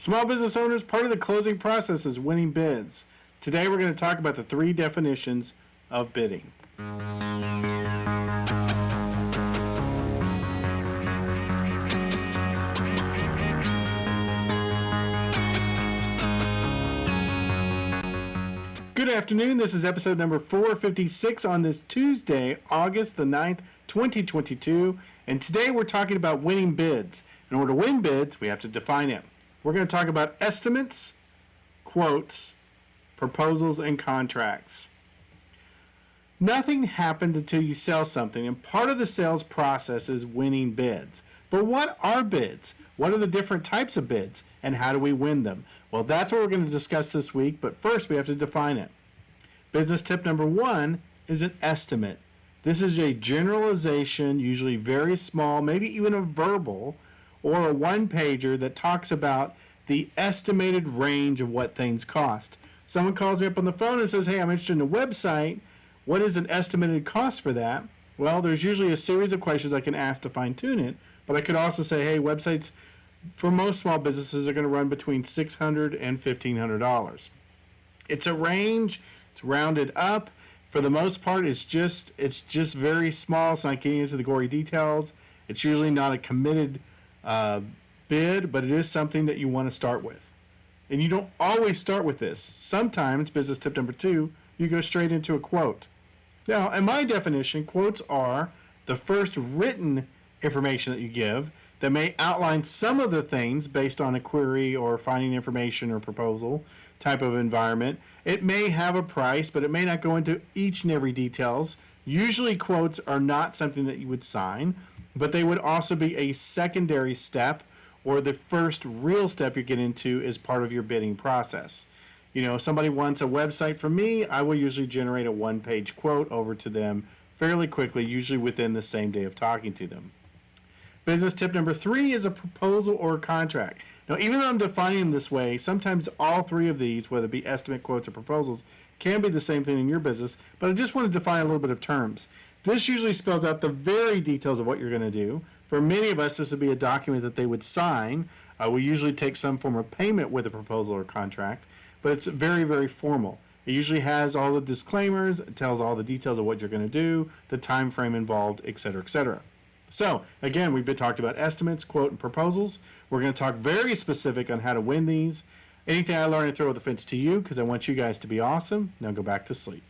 Small business owners, part of the closing process is winning bids. Today we're going to talk about the 3 definitions of bidding. Good afternoon. This is episode number 456 on this Tuesday, August the 9th, 2022. And today we're talking about winning bids. In order to win bids, we have to define it. We're going to talk about estimates, quotes, proposals, and contracts. Nothing happens until you sell something, and part of the sales process is winning bids. But what are bids? What are the different types of bids, and how do we win them? Well, that's what we're going to discuss this week, but first we have to define it. Business tip number 1 is an estimate. This is a generalization, usually very small, maybe even a verbal, or a one-pager that talks about the estimated range of what things cost. Someone calls me up on the phone and says, hey, I'm interested in a website. What is an estimated cost for that? Well, there's usually a series of questions I can ask to fine-tune it, but I could also say, hey, websites for most small businesses are going to run between $600 and $1,500. It's a range. It's rounded up. For the most part, it's just very small. It's not getting into the gory details. It's usually not a committed bid, but it is something that you want to start with. And you don't always start with this. Sometimes, business tip number 2, you go straight into a quote. Now, in my definition, quotes are the first written information that you give that may outline some of the things based on a query or finding information or proposal type of environment. It may have a price, but it may not go into each and every details. Usually quotes are not something that you would sign, but they would also be a secondary step, or the first real step you get into as part of your bidding process. You know, if somebody wants a website from me, I will usually generate a one-page quote over to them fairly quickly, usually within the same day of talking to them. Business tip number 3 is a proposal or a contract. Now, even though I'm defining them this way, sometimes all 3 of these, whether it be estimate, quotes, or proposals, can be the same thing in your business, but I just want to define a little bit of terms. This usually spells out the very details of what you're going to do. For many of us, this would be a document that they would sign. We usually take some form of payment with a proposal or contract, but it's very, very formal. It usually has all the disclaimers, it tells all the details of what you're going to do, the time frame involved, etc., etc. So, again, we've been talked about estimates, quote, and proposals. We're going to talk very specific on how to win these. Anything I learn, I throw the fence to you because I want you guys to be awesome. Now go back to sleep.